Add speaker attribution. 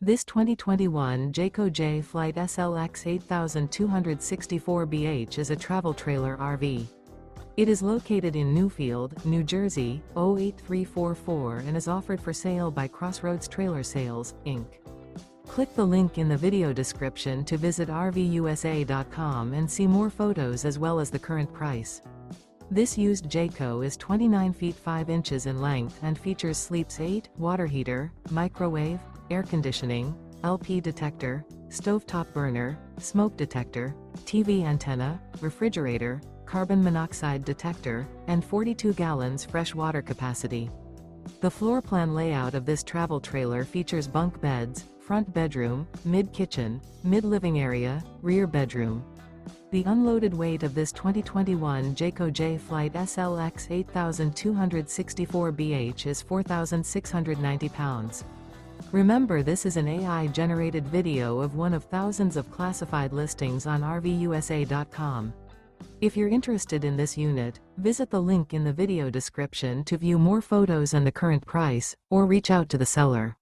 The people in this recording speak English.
Speaker 1: This 2021 Jayco Jay Flight SLX 8264BH is a travel trailer RV. It is located in Newfield, New Jersey, 08344 and is offered for sale by Crossroads Trailer Sales, Inc. Click the link in the video description to visit RVUSA.com and see more photos as well as the current price. This used Jayco is 29 feet 5 inches in length and features sleeps 8, water heater, microwave, air conditioning, LP detector, stovetop burner, smoke detector, TV antenna, refrigerator, carbon monoxide detector, and 42 gallons fresh water capacity. The floor plan layout of this travel trailer features bunk beds, front bedroom, mid-kitchen, mid-living area, rear bedroom. The unloaded weight of this 2021 Jayco Jay Flight SLX 8264BH is 4,690 pounds. Remember, this is an AI-generated video of one of thousands of classified listings on RVUSA.com. If you're interested in this unit, visit the link in the video description to view more photos and the current price, or reach out to the seller.